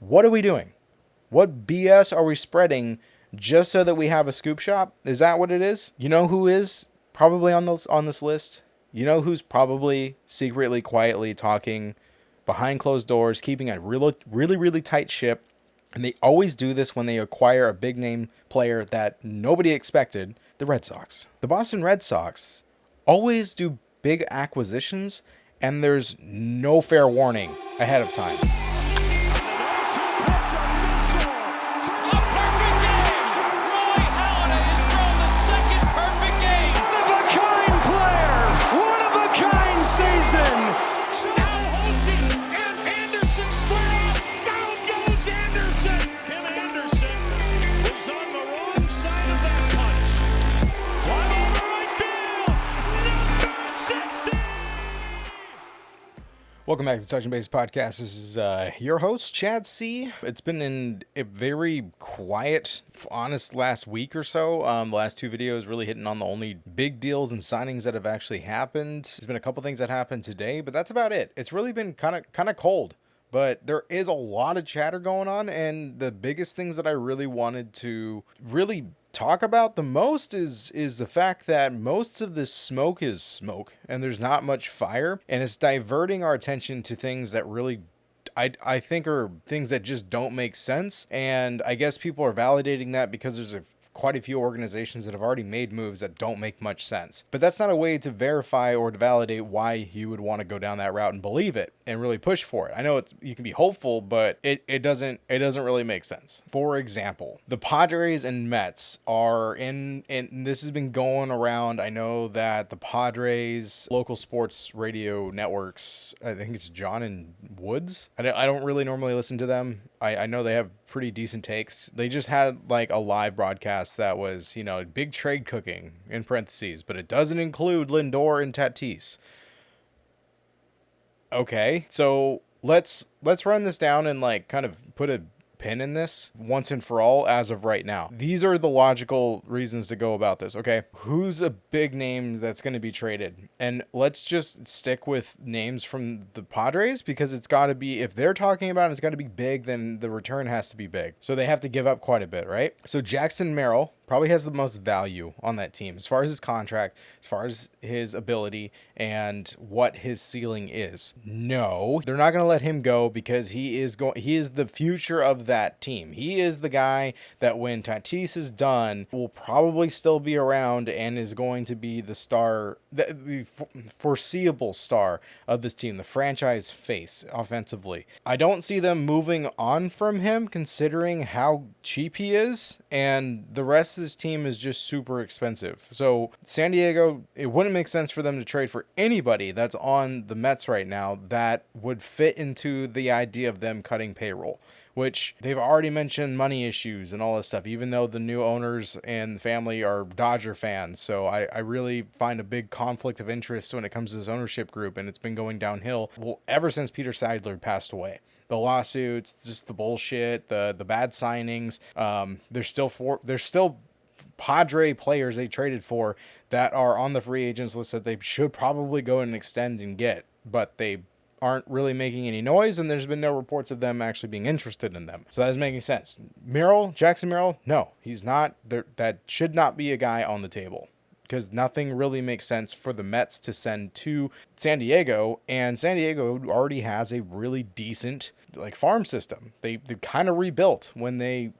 What are we doing? What BS are we spreading just so that we have a scoop shop? Is that what it is? You know who is probably on this list? You know who's probably secretly, quietly talking behind closed doors, keeping a really tight ship. And they always do this when they acquire a big name player that nobody expected, the Red Sox. The Boston Red Sox always do big acquisitions, and there's no fair warning ahead of time. Welcome back to the Touching Base Podcast. This is your host, Chad C. It's been in a very quiet, honest last week or so. The last two videos really hitting on the only big deals and signings that have actually happened. There's been a couple things that happened today, but that's about it. It's really been kind of cold, but there is a lot of chatter going on, and the biggest things that I really wanted to really talk about the most is the fact that most of this smoke is smoke and there's not much fire, and it's diverting our attention to things that really I think are things that just don't make sense. And I guess people are validating that because there's quite a few organizations that have already made moves that don't make much sense. But that's not a way to verify or to validate why you would want to go down that route and believe it and really push for it. I know you can be hopeful, but it doesn't really make sense. For example, the Padres and Mets are and this has been going around. I know that the Padres local sports radio networks, I think it's John and Woods. I don't really normally listen to them. I know they have pretty decent takes. They just had like a live broadcast that was, big trade cooking in parentheses, but it doesn't include Lindor and Tatis. Okay, so let's run this down and like kind of put a pin in this once and for all as of right now. These are the logical reasons to go about this. Okay, who's a big name that's going to be traded? And let's just stick with names from the Padres, because it's got to be, if they're talking about it, it's got to be big, then the return has to be big. So they have to give up quite a bit, right? So Jackson Merrill probably has the most value on that team as far as his contract, as far as his ability, and what his ceiling is. No, they're not going to let him go because he is the future of that team. He is the guy that when Tatis is done will probably still be around and is going to be the star, the foreseeable star of this team, the franchise face offensively. I don't see them moving on from him considering how cheap he is, and the rest of this team is just super expensive. So San Diego, it wouldn't make sense for them to trade for anybody that's on the Mets right now that would fit into the idea of them cutting payroll, which they've already mentioned money issues and all this stuff, even though the new owners and the family are Dodger fans. So I really find a big conflict of interest when it comes to this ownership group, and it's been going downhill ever since Peter Seidler passed away. The lawsuits, just the bullshit, the bad signings. There's still Padre players they traded for that are on the free agents list that they should probably go and extend and get, but they aren't really making any noise, and there's been no reports of them actually being interested in them. So that is making sense. Jackson Merrill, no, he's not there. That should not be a guy on the table, because nothing really makes sense for the Mets to send to San Diego, and San Diego already has a really decent farm system. They kind of rebuilt when they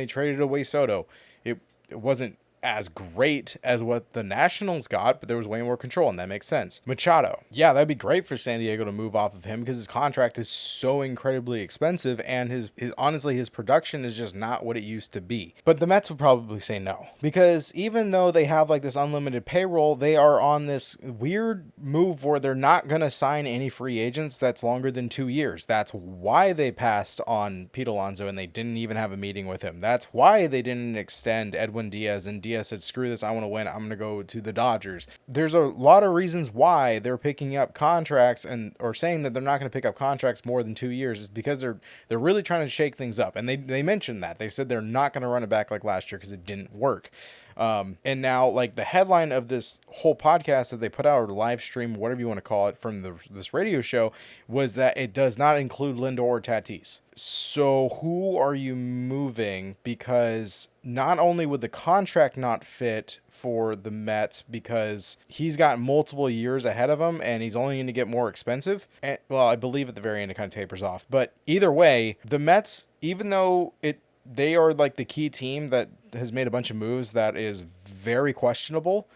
traded away Soto. It wasn't as great as what the Nationals got, but there was way more control, and that makes sense. Machado, yeah, that'd be great for San Diego to move off of him because his contract is so incredibly expensive, and his honestly, his production is just not what it used to be. But the Mets would probably say no, because even though they have this unlimited payroll, they are on this weird move where they're not going to sign any free agents that's longer than 2 years. That's why they passed on Pete Alonso, and they didn't even have a meeting with him. That's why they didn't extend Edwin Diaz, and Diaz said, screw this, I want to win, I'm going to go to the Dodgers. There's a lot of reasons why they're picking up contracts or saying that they're not going to pick up contracts more than 2 years, is because they're really trying to shake things up. And they mentioned that. They said they're not going to run it back like last year because it didn't work. And now, like, the headline of this whole podcast that they put out, or live stream, whatever you want to call it, from this radio show, was that it does not include Lindor or Tatis. So who are you moving? Because not only would the contract not fit for the Mets, because he's got multiple years ahead of him and he's only going to get more expensive. And, well, I believe at the very end it kind of tapers off. But either way, the Mets, even though they are like the key team that has made a bunch of moves that is very questionable,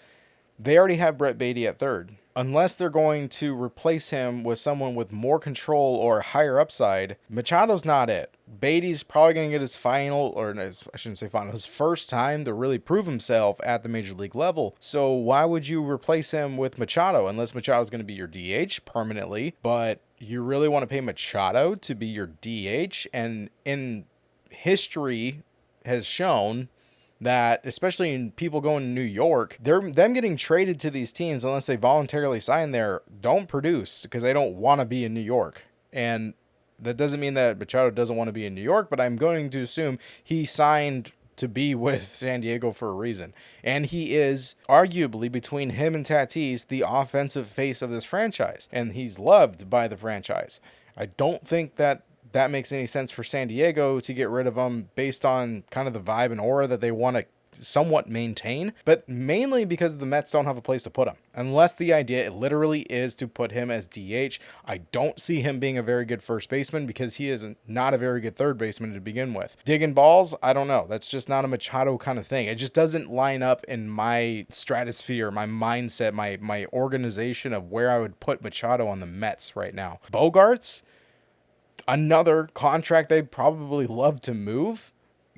they already have Brett Beatty at third. Unless they're going to replace him with someone with more control or higher upside, Machado's not it. Beatty's probably going to get his final, or I shouldn't say final, his first time to really prove himself at the major league level. So why would you replace him with Machado? Unless Machado's going to be your DH permanently, but you really want to pay Machado to be your DH? And in history has shown that, especially in people going to New York, them getting traded to these teams, unless they voluntarily sign there, don't produce because they don't want to be in New York. And that doesn't mean that Machado doesn't want to be in New York, but I'm going to assume he signed to be with San Diego for a reason. And he is arguably, between him and Tatis, the offensive face of this franchise. And he's loved by the franchise. I don't think that makes any sense for San Diego to get rid of him based on kind of the vibe and aura that they want to somewhat maintain, but mainly because the Mets don't have a place to put him. Unless the idea literally is to put him as DH, I don't see him being a very good first baseman because he is not a very good third baseman to begin with. Digging balls, I don't know. That's just not a Machado kind of thing. It just doesn't line up in my stratosphere, my mindset, my organization of where I would put Machado on the Mets right now. Bogarts, another contract they'd probably love to move.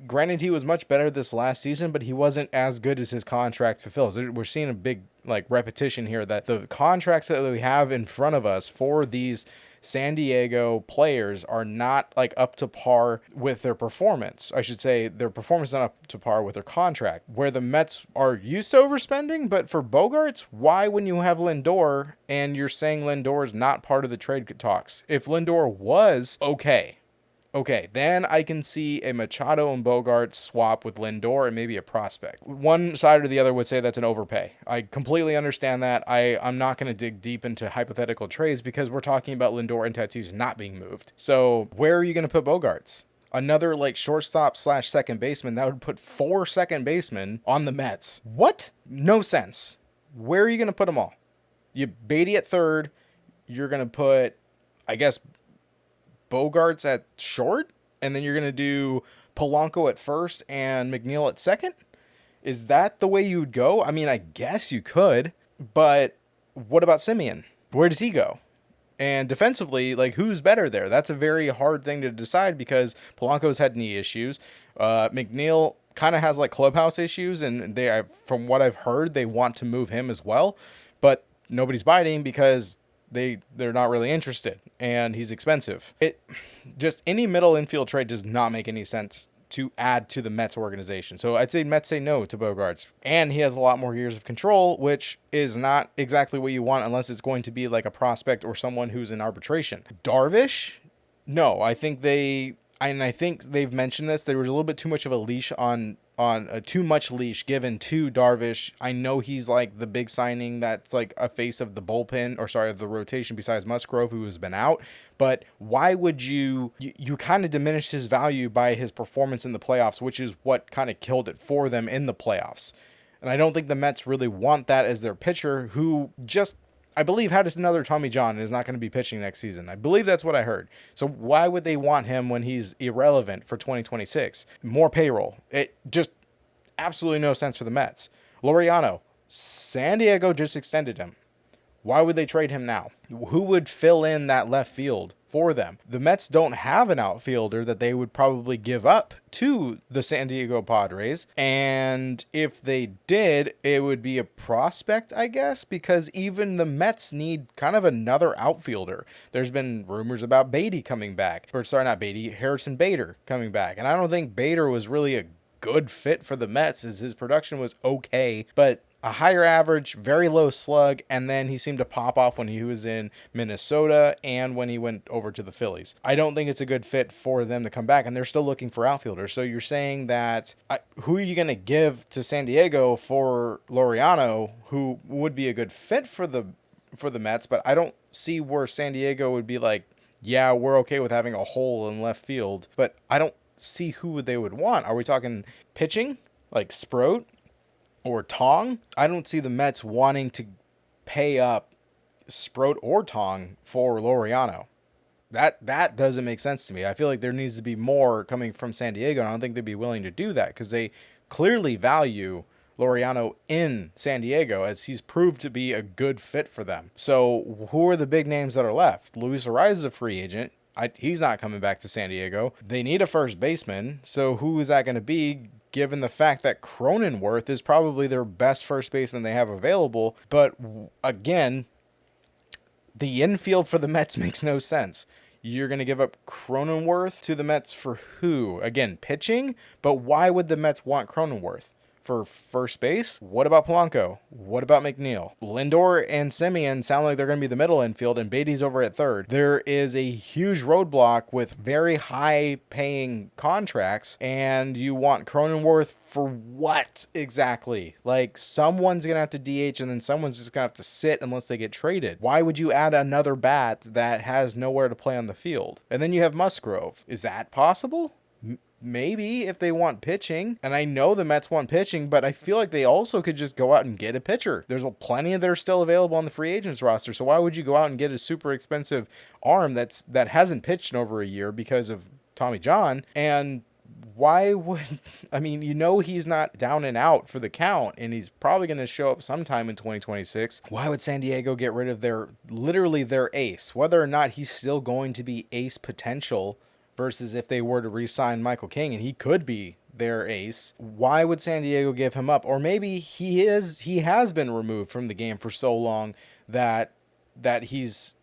Granted, he was much better this last season, but he wasn't as good as his contract fulfills. We're seeing a big repetition here that the contracts that we have in front of us for these San Diego players are not up to par with their performance. I should say their performance is not up to par with their contract, where the Mets are used to overspending. But for Bogarts, why, when you have Lindor and you're saying Lindor is not part of the trade talks? If Lindor was okay, then I can see a Machado and Bogarts swap with Lindor and maybe a prospect. One side or the other would say that's an overpay. I completely understand that. I'm not going to dig deep into hypothetical trades because we're talking about Lindor and Tatis not being moved. So where are you going to put Bogarts? Another shortstop / second baseman, that would put 4 second basemen on the Mets. What? No sense. Where are you going to put them all? You Beatty at third. You're going to put, I guess, Bogarts at short, and then you're going to do Polanco at first and McNeil at second? Is that the way you would go? I mean, I guess you could, but what about Simeon? Where does he go? And defensively, who's better there? That's a very hard thing to decide because Polanco's had knee issues. McNeil kind of has clubhouse issues, and from what I've heard, they want to move him as well, but nobody's biting because they're not really interested, and he's expensive. Just any middle infield trade does not make any sense to add to the Mets organization. So I'd say Mets say no to Bogarts, and he has a lot more years of control, which is not exactly what you want unless it's going to be a prospect or someone who's in arbitration. Darvish? No, I think they've mentioned this. There was a little bit too much of a leash too much leash given to Darvish. I know he's the big signing that's a face of the bullpen, of the rotation besides Musgrove, who has been out. But why would you kind of diminish his value by his performance in the playoffs, which is what kind of killed it for them in the playoffs. And I don't think the Mets really want that as their pitcher, who just, I believe, had another Tommy John and is not going to be pitching next season. I believe that's what I heard. So why would they want him when he's irrelevant for 2026? More payroll. It just absolutely no sense for the Mets. Laureano, San Diego just extended him. Why would they trade him now? Who would fill in that left field for them? The Mets don't have an outfielder that they would probably give up to the San Diego Padres. And if they did, it would be a prospect, I guess, because even the Mets need kind of another outfielder. There's been rumors about Beatty coming back. Not Beatty, Harrison Bader coming back. And I don't think Bader was really a good fit for the Mets, as his production was okay, but a higher average, very low slug, and then he seemed to pop off when he was in Minnesota and when he went over to the Phillies. I don't think it's a good fit for them to come back, and they're still looking for outfielders. So you're saying that who are you going to give to San Diego for Laureano, who would be a good fit for the Mets, but I don't see where San Diego would be like, yeah, we're okay with having a hole in left field, but I don't see who they would want. Are we talking pitching like Sproat or Tong? I don't see the Mets wanting to pay up Sproat or Tong for Laureano. That doesn't make sense to me. I feel like there needs to be more coming from San Diego, and I don't think they'd be willing to do that because they clearly value Laureano in San Diego as he's proved to be a good fit for them. So who are the big names that are left? Luis Arraez is a free agent. He's not coming back to San Diego. They need a first baseman. So who is that going to be, given the fact that Cronenworth is probably their best first baseman they have available? But again, the infield for the Mets makes no sense. You're going to give up Cronenworth to the Mets for who? Again, pitching? But why would the Mets want Cronenworth? For first base? What about Polanco? What about McNeil? Lindor and Simeon sound like they're going to be the middle infield, and Beatty's over at third. There is a huge roadblock with very high paying contracts, and you want Cronenworth for what exactly? Like, someone's going to have to DH, and then someone's just going to have to sit unless they get traded. Why would you add another bat that has nowhere to play on the field? And then you have Musgrove. Is that possible? Maybe if they want pitching, and I know the Mets want pitching, but I feel like they also could just go out and get a pitcher. There's plenty that are still available on the free agents roster, so why would you go out and get a super expensive arm that hasn't pitched in over a year because of Tommy John? And why would, I mean, he's not down and out for the count, and he's probably going to show up sometime in 2026. Why would San Diego get rid of their ace, whether or not he's still going to be ace potential? Versus if they were to re-sign Michael King and he could be their ace, why would San Diego give him up? Or maybe he has been removed from the game for so long that he's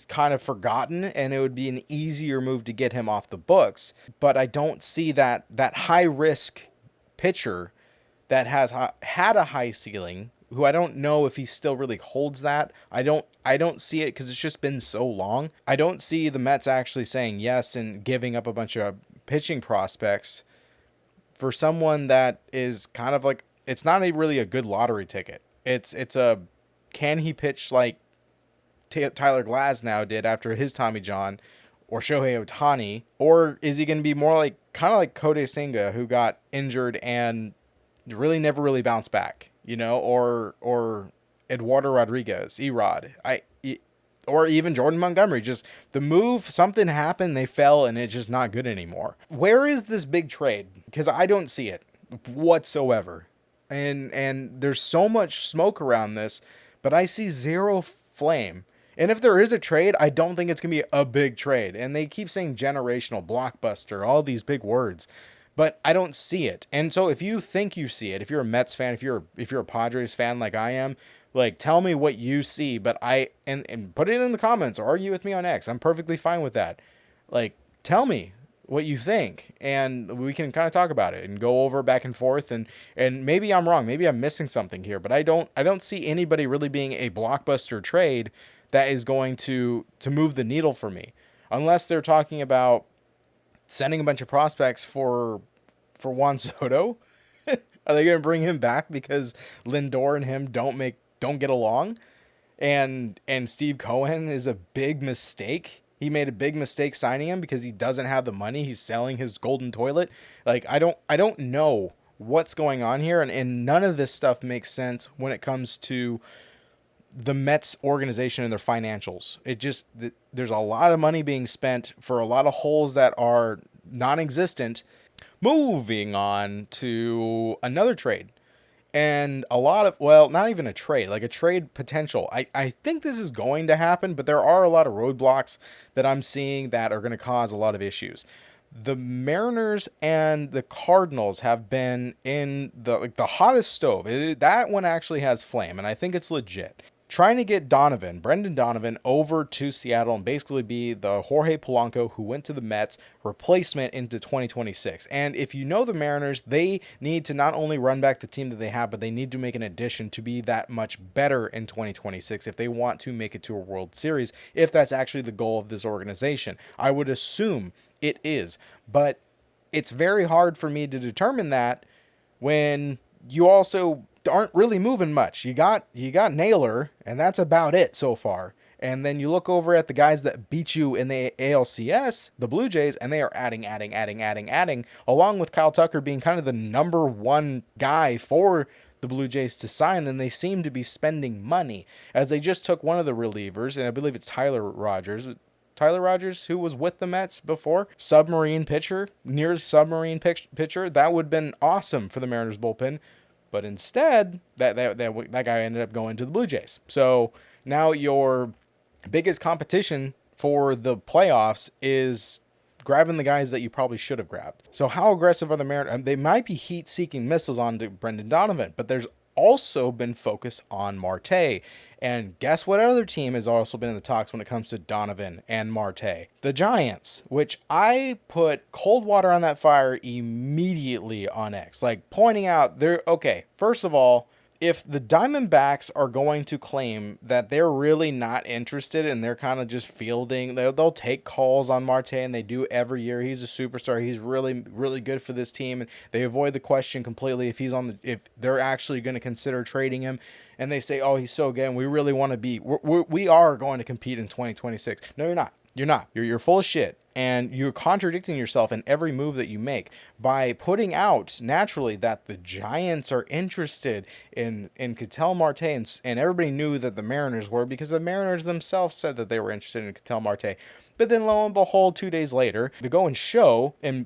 kind of forgotten, and it would be an easier move to get him off the books. But I don't see that high risk pitcher that has had a high ceiling, who I don't know if he still really holds that. I don't see it because it's just been so long. I don't see the Mets actually saying yes and giving up a bunch of pitching prospects for someone that is kind of like, it's not really a good lottery ticket. It's a, can he pitch like Tyler Glasnow did after his Tommy John, or Shohei Ohtani, or is he going to be more like, kind of like Kodai Senga, who got injured and really never really bounced back? Or Eduardo Rodriguez, Erod, or even Jordan Montgomery. Just the move, something happened, they fell, and it's just not good anymore. Where is this big trade? Because I don't see it whatsoever. And there's so much smoke around this, but I see zero flame. And if there is a trade, I don't think it's going to be a big trade. And they keep saying generational, blockbuster, all these big words, but I don't see it. And so if you think you see it, if you're a Mets fan, if you're a Padres fan like I am, like, tell me what you see. But and put it in the comments or argue with me on X. I'm perfectly fine with that. Like, tell me what you think, and we can kind of talk about it and go over back and forth. And maybe I'm wrong. Maybe I'm missing something here, but I don't see anybody really being a blockbuster trade that is going to move the needle for me, unless they're talking about sending a bunch of prospects for Juan Soto. Are they going to bring him back because Lindor and him don't get along? And Steve Cohen is a big mistake. He made a big mistake signing him because he doesn't have the money. He's selling his golden toilet. Like, I don't know what's going on here, and none of this stuff makes sense when it comes to the Mets organization and their financials. There's a lot of money being spent for a lot of holes that are non-existent. Moving on to another trade, and a lot of, well, not even a trade, like a trade potential. I think this is going to happen, but there are a lot of roadblocks that I'm seeing that are going to cause a lot of issues. The Mariners and the Cardinals have been in the hottest stove. That one actually has flame, and I think it's legit. trying to get Brendan Donovan, over to Seattle and basically be the Jorge Polanco who went to the Mets replacement into 2026. And if you know the Mariners, they need to not only run back the team that they have, but they need to make an addition to be that much better in 2026 if they want to make it to a World Series, if that's actually the goal of this organization. I would assume it is, but it's very hard for me to determine that when you also aren't really moving much. You got Naylor, and that's about it so far. And then you look over at the guys that beat you in the ALCS, the Blue Jays, and they are adding, along with Kyle Tucker being kind of the number one guy for the Blue Jays to sign, and they seem to be spending money, as they just took one of the relievers, and I believe it's Tyler Rogers, who was with the Mets before, near submarine pitcher. That would have been awesome for the Mariners bullpen. But instead, that guy ended up going to the Blue Jays. So now your biggest competition for the playoffs is grabbing the guys that you probably should have grabbed. So how aggressive are the Mariners? They might be heat-seeking missiles on to Brendan Donovan, but there's also been focus on Marte. And guess what other team has also been in the talks when it comes to Donovan and Marte? The Giants, which I put cold water on that fire immediately on X. Like, pointing out, first of all, if the Diamondbacks are going to claim that they're really not interested and they're kind of just fielding, they'll take calls on Marte, and they do every year. He's a superstar. He's really, really good for this team. And they avoid the question completely if they're actually going to consider trading him. And they say, oh, he's so good, and we really want to we are going to compete in 2026. No, you're not. You're not. You're full of shit. And you're contradicting yourself in every move that you make by putting out naturally that the Giants are interested in Ketel Marte, and everybody knew that the Mariners were, because the Mariners themselves said that they were interested in Ketel Marte. But then lo and behold, 2 days later, to go and show and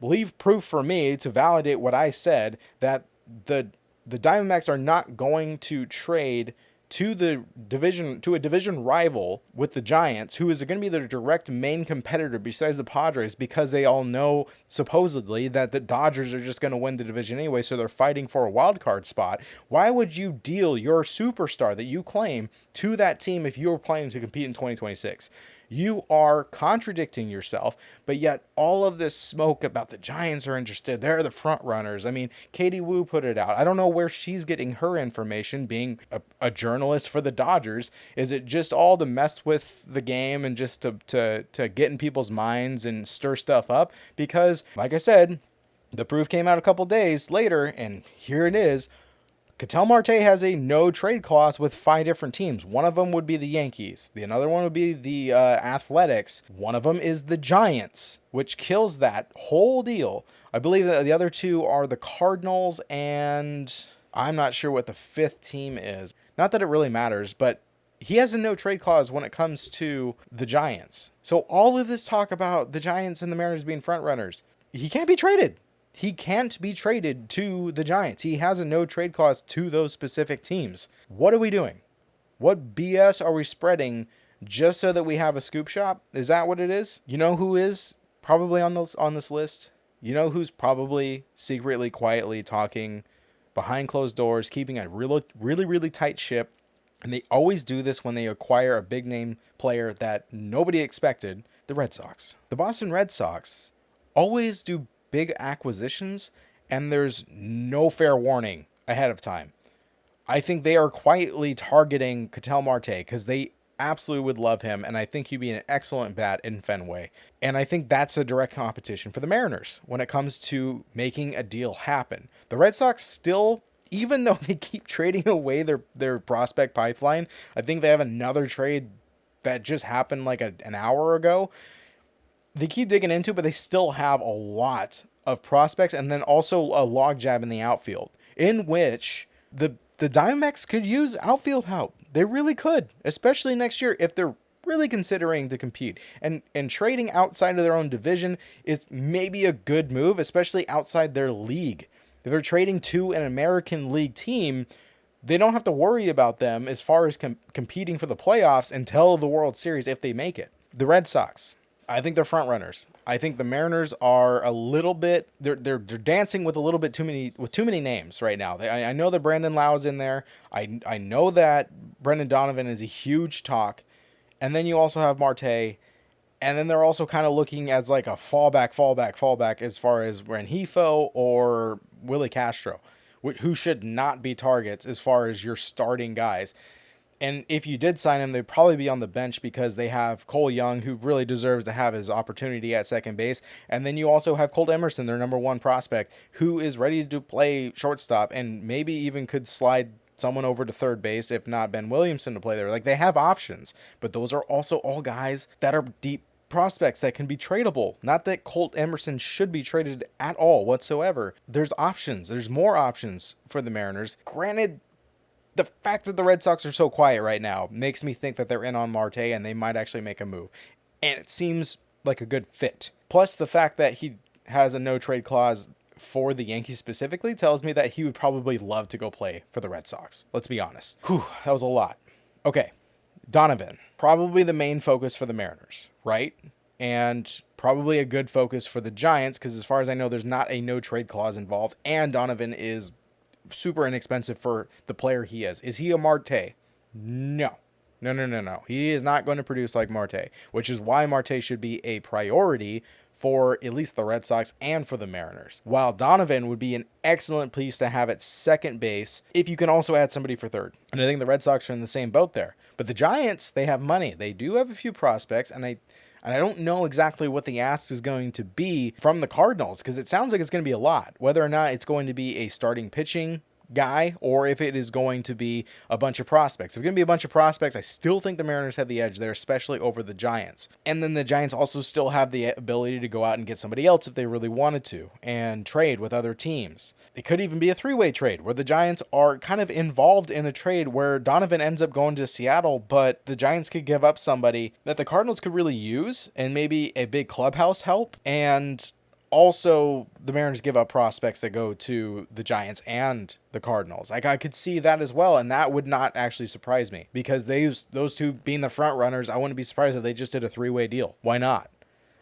leave proof for me to validate what I said, that the Diamondbacks are not going to trade to a division rival with the Giants, who is going to be their direct main competitor besides the Padres, because they all know supposedly that the Dodgers are just going to win the division anyway, so they're fighting for a wild card spot. Why would you deal your superstar that you claim to that team if you're planning to compete in 2026? You are contradicting yourself, but yet all of this smoke about the Giants are interested. They're the front runners. I mean, Katie Wu put it out. I don't know where she's getting her information, being a journalist for the Dodgers. Is it just all to mess with the game and just to get in people's minds and stir stuff up? Because, like I said, the proof came out a couple days later, and here it is. Ketel Marte has a no trade clause with 5 different teams. One of them would be the Yankees. Another one would be the Athletics. One of them is the Giants, which kills that whole deal. I believe that the other 2 are the Cardinals, and I'm not sure what the 5th team is. Not that it really matters, but he has a no trade clause when it comes to the Giants. So all of this talk about the Giants and the Mariners being front runners, he can't be traded. He can't be traded to the Giants. He has a no trade clause to those specific teams. What are we doing? What BS are we spreading just so that we have a scoop shop? Is that what it is? You know who is probably on this list? You know who's probably secretly, quietly talking behind closed doors, keeping a really, really tight ship? And they always do this when they acquire a big name player that nobody expected. The Red Sox. The Boston Red Sox always do big acquisitions, and there's no fair warning ahead of time. I think they are quietly targeting Ketel Marte because they absolutely would love him, and I think he'd be an excellent bat in Fenway. And I think that's a direct competition for the Mariners when it comes to making a deal happen. The Red Sox still, even though they keep trading away their prospect pipeline, I think they have another trade that just happened like an hour ago. They keep digging into, but they still have a lot of prospects, and then also a logjam in the outfield, in which the Diamondbacks could use outfield help. They really could, especially next year if they're really considering to compete. And trading outside of their own division is maybe a good move, especially outside their league. If they're trading to an American League team, they don't have to worry about them as far as competing for the playoffs until the World Series if they make it. The Red Sox. I think they're front runners. I think the Mariners are a little bit they're dancing with a little bit too many names right now. I know that Brandon Lau's in there. I know that Brendan Donovan is a huge talk, and then you also have Marte, and then they're also kind of looking as like a fallback as far as Rengifo or Willie Castro, who should not be targets as far as your starting guys. And if you did sign him, they'd probably be on the bench because they have Cole Young, who really deserves to have his opportunity at second base. And then you also have Colt Emerson, their number one prospect, who is ready to play shortstop and maybe even could slide someone over to third base, if not Ben Williamson, to play there. Like, they have options, but those are also all guys that are deep prospects that can be tradable. Not that Colt Emerson should be traded at all whatsoever. There's options. There's more options for the Mariners. Granted, the fact that the Red Sox are so quiet right now makes me think that they're in on Marte and they might actually make a move. And it seems like a good fit. Plus, the fact that he has a no-trade clause for the Yankees specifically tells me that he would probably love to go play for the Red Sox. Let's be honest. Whew, that was a lot. Okay, Donovan. Probably the main focus for the Mariners, right? And probably a good focus for the Giants because as far as I know, there's not a no-trade clause involved. And Donovan is super inexpensive for the player he is. Is he a Marte? No. No. He is not going to produce like Marte, which is why Marte should be a priority for at least the Red Sox and for the Mariners. While Donovan would be an excellent piece to have at second base if you can also add somebody for third. And I think the Red Sox are in the same boat there. But the Giants, they have money. They do have a few prospects, and I don't know exactly what the ask is going to be from the Cardinals because it sounds like it's going to be a lot. Whether or not it's going to be a starting pitching guy or if it is going to be a bunch of prospects. If it's going to be a bunch of prospects, I still think the Mariners have the edge there, especially over the Giants. And then the Giants also still have the ability to go out and get somebody else if they really wanted to and trade with other teams. It could even be a three-way trade where the Giants are kind of involved in a trade where Donovan ends up going to Seattle, but the Giants could give up somebody that the Cardinals could really use and maybe a big clubhouse help, and also the Mariners give up prospects that go to the Giants and the Cardinals. Like, I could see that as well, and that would not actually surprise me because those two being the front runners, I wouldn't be surprised if they just did a three-way deal. Why not?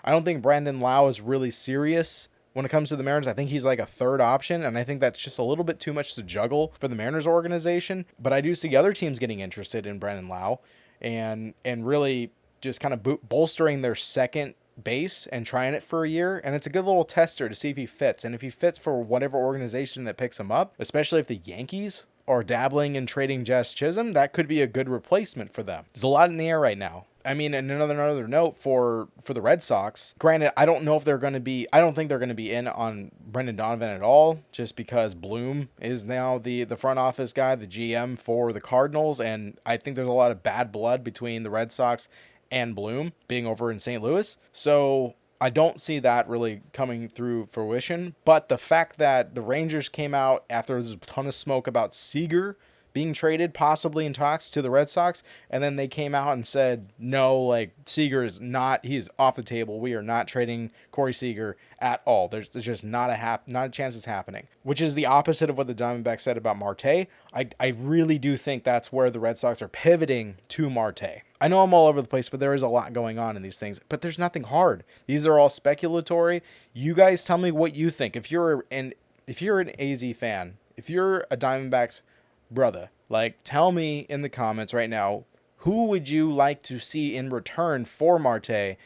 I don't think Brandon Lau is really serious when it comes to the Mariners. I think he's like a third option, and I think that's just a little bit too much to juggle for the Mariners organization. But I do see other teams getting interested in Brandon Lau and really just kind of bolstering their second base and trying it for a year, and it's a good little tester to see if he fits. And if he fits for whatever organization that picks him up, especially if the Yankees are dabbling in trading Jazz Chisholm, that could be a good replacement for them. There's a lot in the air right now. I mean, and another note for the Red Sox, granted, I don't think they're going to be in on Brendan Donovan at all, just because Bloom is now the front office guy, the GM for the Cardinals, and I think there's a lot of bad blood between the Red Sox and Bloom being over in St. Louis. So I don't see that really coming through fruition. But the fact that the Rangers came out after there was a ton of smoke about Seager being traded, possibly in talks to the Red Sox, and then they came out and said, no, like, Seager is not, he is off the table. We are not trading Corey Seager at all. There's just not a chance it's happening, which is the opposite of what the Diamondbacks said about Marte. I really do think that's where the Red Sox are pivoting to Marte. I know I'm all over the place, but there is a lot going on in these things, but there's nothing hard. These are all speculatory. You guys tell me what you think. If you're an AZ fan, if you're a Diamondbacks brother, like, tell me in the comments right now, who would you like to see in return for Marte?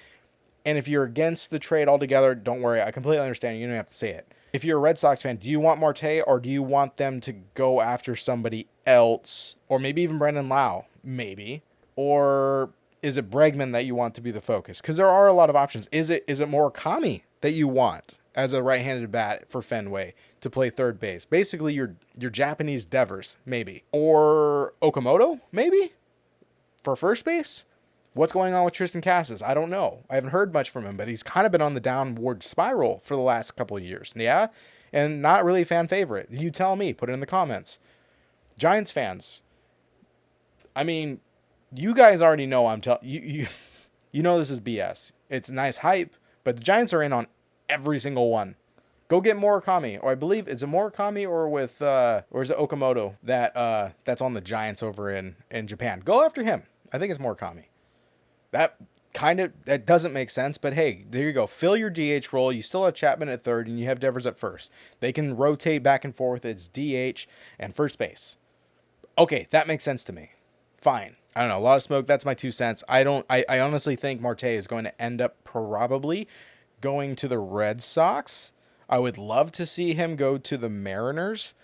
And if you're against the trade altogether, don't worry. I completely understand. You don't have to say it. If you're a Red Sox fan, do you want Marte or do you want them to go after somebody else? Or maybe even Brandon Lau, maybe. Or is it Bregman that you want to be the focus? Because there are a lot of options. Is it Murakami that you want as a right-handed bat for Fenway to play third base? Basically, your Japanese Devers, maybe. Or Okamoto, maybe? For first base? What's going on with Tristan Casas? I don't know. I haven't heard much from him, but he's kind of been on the downward spiral for the last couple of years. Yeah? And not really a fan favorite. You tell me. Put it in the comments. Giants fans. I mean, you guys already know I'm telling you. You know this is BS. It's nice hype, but the Giants are in on every single one. Go get Murakami, or I believe it's a Murakami or is it Okamoto that's on the Giants over in Japan. Go after him. I think it's Murakami. That kind of, that doesn't make sense, but hey, there you go. Fill your DH role. You still have Chapman at third, and you have Devers at first. They can rotate back and forth. It's DH and first base. Okay, that makes sense to me. Fine. I don't know. A lot of smoke. That's my 2 cents. I honestly think Marte is going to end up probably going to the Red Sox. I would love to see him go to the Mariners.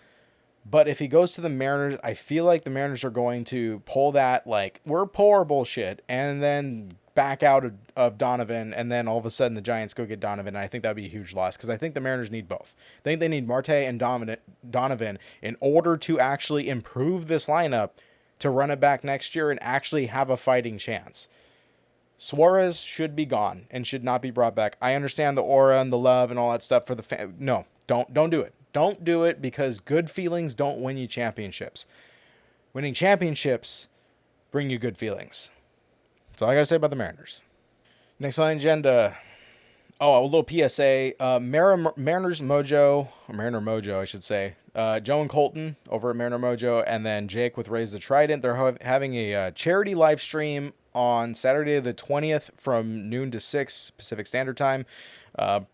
But if he goes to the Mariners, I feel like the Mariners are going to pull that, like, we're poor bullshit, and then back out of Donovan, and then all of a sudden the Giants go get Donovan, and I think that would be a huge loss, because I think the Mariners need both. I think they need Marte and Donovan in order to actually improve this lineup to run it back next year and actually have a fighting chance. Suarez should be gone and should not be brought back. I understand the aura and the love and all that stuff for the fan. No, don't do it. Don't do it, because good feelings don't win you championships. Winning championships bring you good feelings. That's all I got to say about the Mariners. Next on the agenda. Oh, a little PSA. Mariners Mojo, or Mariner Mojo, I should say. Joe and Colton over at Mariner Mojo, and then Jake with Raise the Trident. They're having a charity live stream on Saturday the 20th from noon to 6 Pacific Standard Time.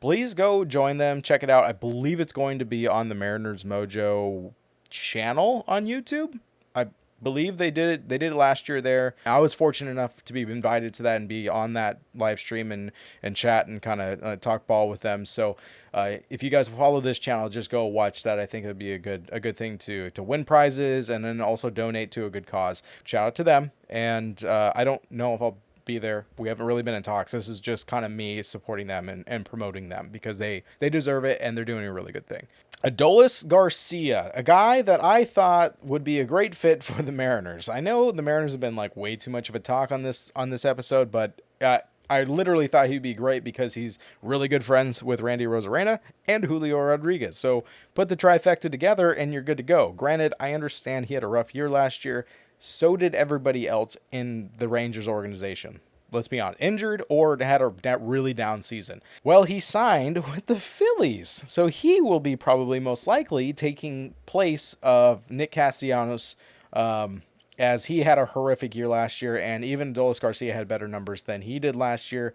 Please go join them. Check it out. I believe it's going to be on the Mariners Mojo channel on YouTube. I believe they did it. They did it last year there. I was fortunate enough to be invited to that and be on that live stream and chat and kind of talk ball with them. So if you guys follow this channel, just go watch that. I think it would be a good thing to win prizes and then also donate to a good cause. Shout out to them. And I don't know if I'll be there. We haven't really been in talks. This is just kind of me supporting them and promoting them, because they deserve it and they're doing a really good thing. Adolis Garcia, a guy that I thought would be a great fit for the Mariners. I know the Mariners have been like way too much of a talk on this episode, but I literally thought he'd be great because he's really good friends with Randy Rosarena and Julio Rodriguez. So put the trifecta together and you're good to go. Granted, I understand he had a rough year last year. So did everybody else in the Rangers organization. Let's be honest, injured or had a really down season. Well, he signed with the Phillies, so he will be probably most likely taking place of Nick Castellanos, as he had a horrific year last year, and even Adolis Garcia had better numbers than he did last year.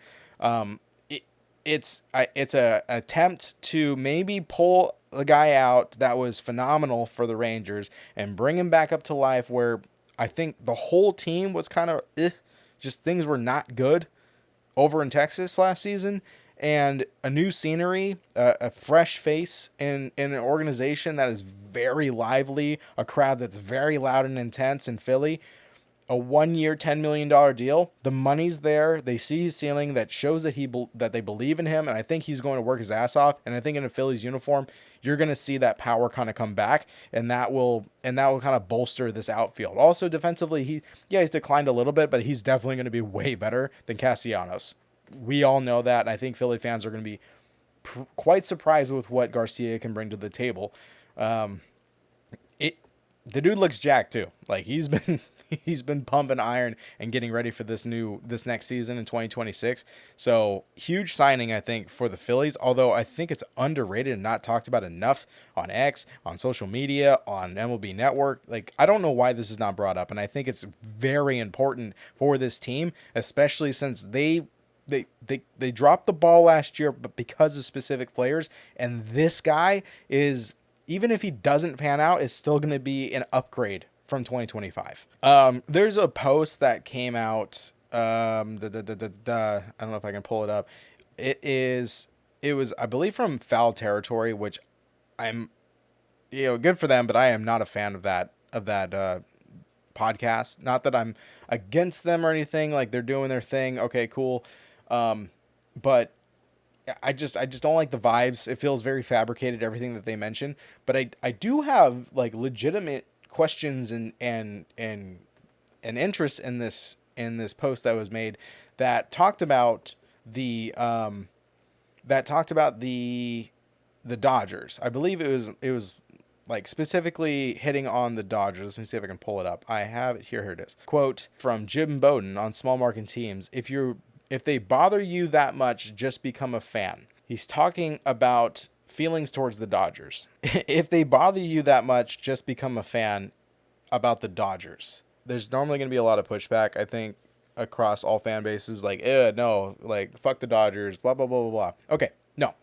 It's a attempt to maybe pull the guy out that was phenomenal for the Rangers and bring him back up to life, where I think the whole team was kind of just things were not good over in Texas last season, and a new scenery, a fresh face in an organization that is very lively, a crowd that's very loud and intense in Philly. A 1-year, $10 million deal. The money's there. They see his ceiling. That shows that that they believe in him, and I think he's going to work his ass off. And I think in a Phillies uniform, you're going to see that power kind of come back, and that will kind of bolster this outfield. Also, defensively, he's declined a little bit, but he's definitely going to be way better than Castellanos. We all know that, and I think Philly fans are going to be quite surprised with what Garcia can bring to the table. The dude looks jacked too. Like he's been pumping iron and getting ready for this next season in 2026. So huge signing, I think, for the Phillies, although I think it's underrated and not talked about enough on X, on social media, on MLB Network. Like, I don't know why this is not brought up. And I think it's very important for this team, especially since they dropped the ball last year, but because of specific players. And this guy is, even if he doesn't pan out, it's still going to be an upgrade from 2025. There's a post that came out. I don't know if I can pull it up. It was, I believe, from Foul Territory, which I'm, good for them, but I am not a fan of that podcast. Not that I'm against them or anything. Like, they're doing their thing. Okay, cool. But I just don't like the vibes. It feels very fabricated, everything that they mention. But I do have like legitimate questions and interest in this post that was made that talked about the Dodgers. I believe it was like specifically hitting on the Dodgers. Let me see if I can pull it up. I have it here. Here it is. Quote from Jim Bowden on Small Market Teams. If they bother you that much, just become a fan. He's talking about feelings towards the Dodgers. If they bother you that much, just become a fan about the Dodgers. There's normally going to be a lot of pushback. I think across all fan bases, like, no, like, fuck the Dodgers, blah, blah, blah, blah, blah. Okay, no.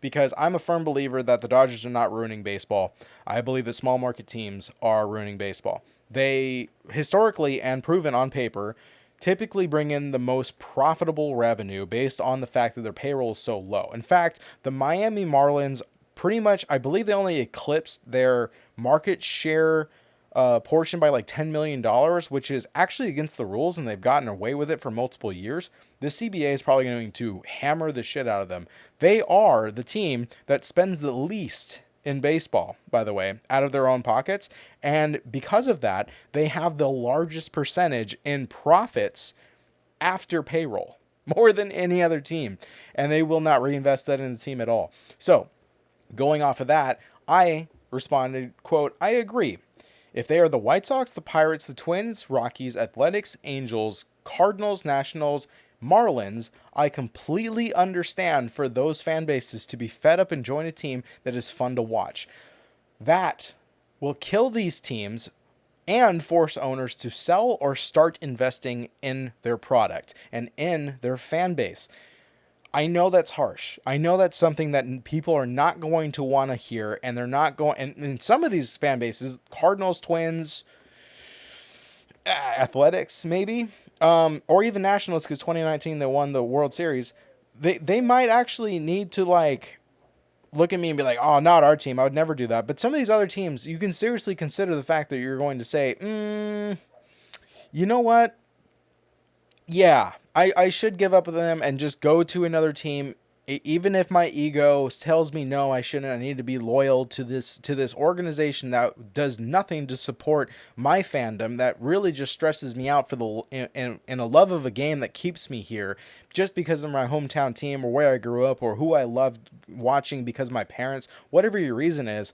Because I'm a firm believer that the Dodgers are not ruining baseball. I believe that small market teams are ruining baseball. They, historically and proven on paper, typically bring in the most profitable revenue based on the fact that their payroll is so low. In fact, the Miami Marlins pretty much, I believe they only eclipsed their market share portion by like $10 million, which is actually against the rules, and they've gotten away with it for multiple years. The CBA is probably going to hammer the shit out of them. They are the team that spends the least in baseball, by the way, out of their own pockets. And because of that, they have the largest percentage in profits after payroll, more than any other team. And they will not reinvest that in the team at all. So, going off of that, I responded, quote, I agree. If they are the White Sox, the Pirates, the Twins, Rockies, Athletics, Angels, Cardinals, Nationals, Marlins, I completely understand for those fan bases to be fed up and join a team that is fun to watch. That will kill these teams and force owners to sell or start investing in their product and in their fan base. I know that's harsh. I know that's something that people are not going to want to hear, and they're not going. And in some of these fan bases, Cardinals, Twins, Athletics, maybe, or even Nationals, because 2019 they won the World Series. They might actually need to like look at me and be like, "Oh, not our team. I would never do that." But some of these other teams, you can seriously consider the fact that you're going to say, "You know what? Yeah, I should give up with them and just go to another team, even if my ego tells me no, I shouldn't. I need to be loyal to this organization that does nothing to support my fandom, that really just stresses me out for the in a love of a game that keeps me here, just because of my hometown team or where I grew up or who I loved watching because of my parents, whatever your reason is."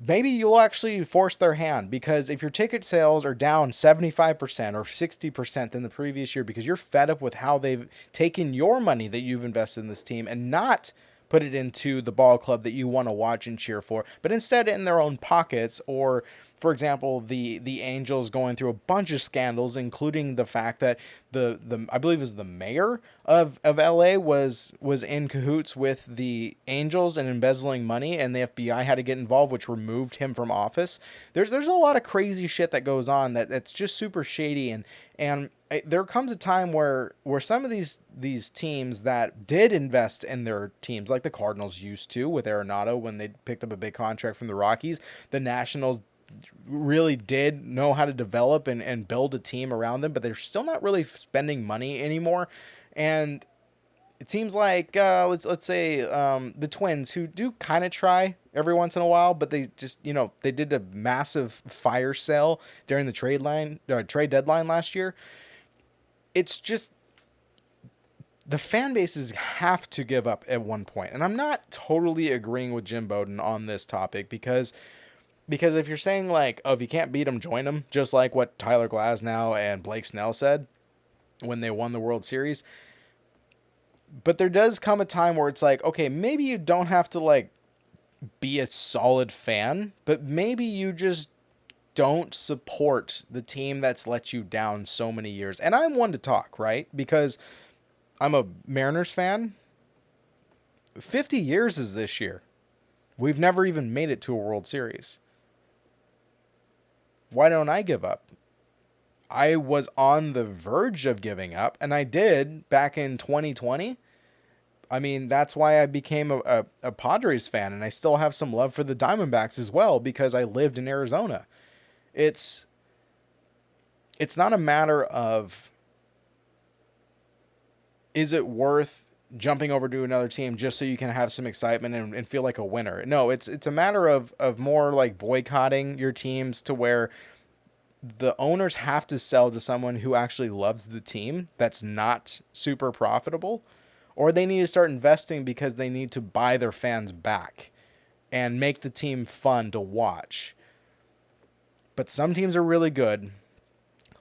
Maybe you'll actually force their hand, because if your ticket sales are down 75% or 60% in the previous year because you're fed up with how they've taken your money that you've invested in this team and not put it into the ball club that you want to watch and cheer for, but instead in their own pockets, or for example, the Angels going through a bunch of scandals, including the fact that the I believe it was the mayor of LA was in cahoots with the Angels and embezzling money, and the FBI had to get involved, which removed him from office. There's a lot of crazy shit that goes on that's just super shady, and there comes a time where some of these teams that did invest in their teams, like the Cardinals used to with Arenado when they picked up a big contract from the Rockies, the Nationals really did know how to develop and build a team around them, but they're still not really spending money anymore. And it seems like let's say the Twins, who do kind of try every once in a while, but they just, they did a massive fire sale during the trade deadline last year. It's just the fan bases have to give up at one point. And I'm not totally agreeing with Jim Bowden on this topic, because if you're saying like, oh, if you can't beat them, join them, just like what Tyler Glasnow and Blake Snell said when they won the World Series. But there does come a time where it's like, okay, maybe you don't have to like be a solid fan, but maybe you just don't support the team that's let you down so many years. And I'm one to talk, right? Because I'm a Mariners fan. 50 years is this year. We've never even made it to a World Series. Why don't I give up? I was on the verge of giving up, and I did back in 2020. I mean, that's why I became a Padres fan, and I still have some love for the Diamondbacks as well, because I lived in Arizona. It's not a matter of, is it worth jumping over to another team just so you can have some excitement and feel like a winner? No, it's a matter of more like boycotting your teams, to where the owners have to sell to someone who actually loves the team that's not super profitable, or they need to start investing because they need to buy their fans back and make the team fun to watch. But some teams are really good,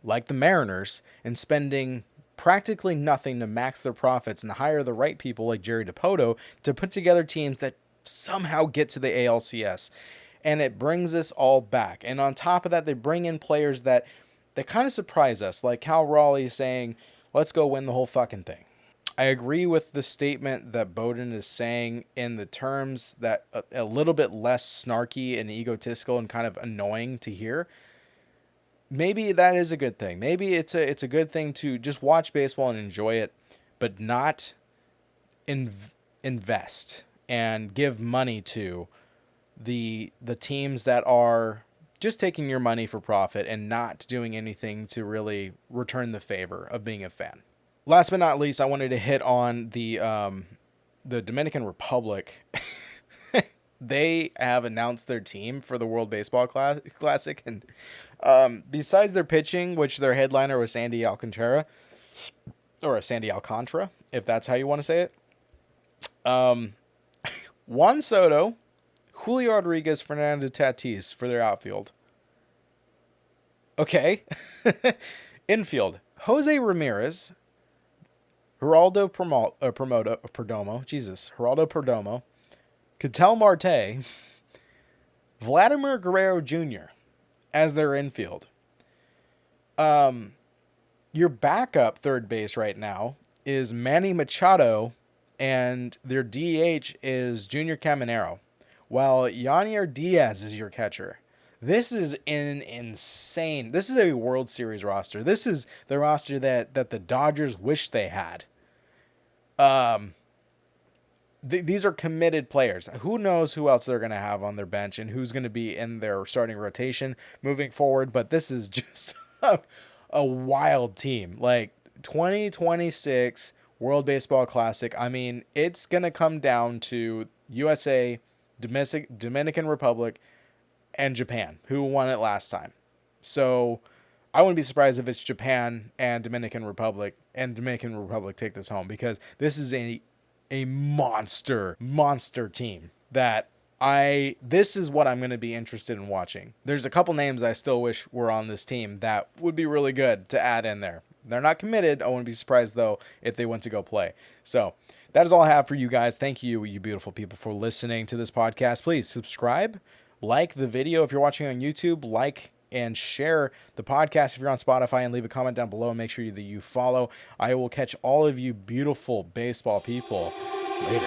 like the Mariners, and spending practically nothing to max their profits and hire the right people like Jerry DiPoto to put together teams that somehow get to the ALCS. And it brings us all back. And on top of that, they bring in players that they kind of surprise us. Like Cal Raleigh saying, let's go win the whole fucking thing. I agree with the statement that Bowden is saying in the terms that a little bit less snarky and egotistical and kind of annoying to hear. Maybe that is a good thing. Maybe it's a good thing to just watch baseball and enjoy it, but not invest and give money to the teams that are just taking your money for profit and not doing anything to really return the favor of being a fan. Last but not least, I wanted to hit on the Dominican Republic. They have announced their team for the World Baseball Classic, and besides their pitching, which their headliner was Sandy Alcantara, or Sandy Alcantara, if that's how you want to say it. Juan Soto, Julio Rodriguez, Fernando Tatis for their outfield. Okay. Infield, Jose Ramirez, Geraldo Perdomo, Ketel Marte, Vladimir Guerrero Jr. as their infield. Your backup third base right now is Manny Machado, and their DH is Junior Caminero, while Yanier Diaz is your catcher. This is insane. This is a World Series roster. This is the roster that the Dodgers wish they had. These are committed players. Who knows who else they're going to have on their bench and who's going to be in their starting rotation moving forward. But this is just a wild team. Like 2026 World Baseball Classic. I mean, it's going to come down to USA, Dominican Republic, and Japan, who won it last time. So I wouldn't be surprised if it's Japan and Dominican Republic take this home, because this is a monster team that this is what I'm going to be interested in watching. There's a couple names I still wish were on this team that would be really good to add in there. They're not committed. I wouldn't be surprised, though, if they went to go play. So that is all I have for you guys. Thank you, you beautiful people, for listening to this podcast. Please subscribe, like the video if you're watching on YouTube, like and share the podcast if you're on Spotify, and leave a comment down below and make sure that you follow. I will catch all of you beautiful baseball people later.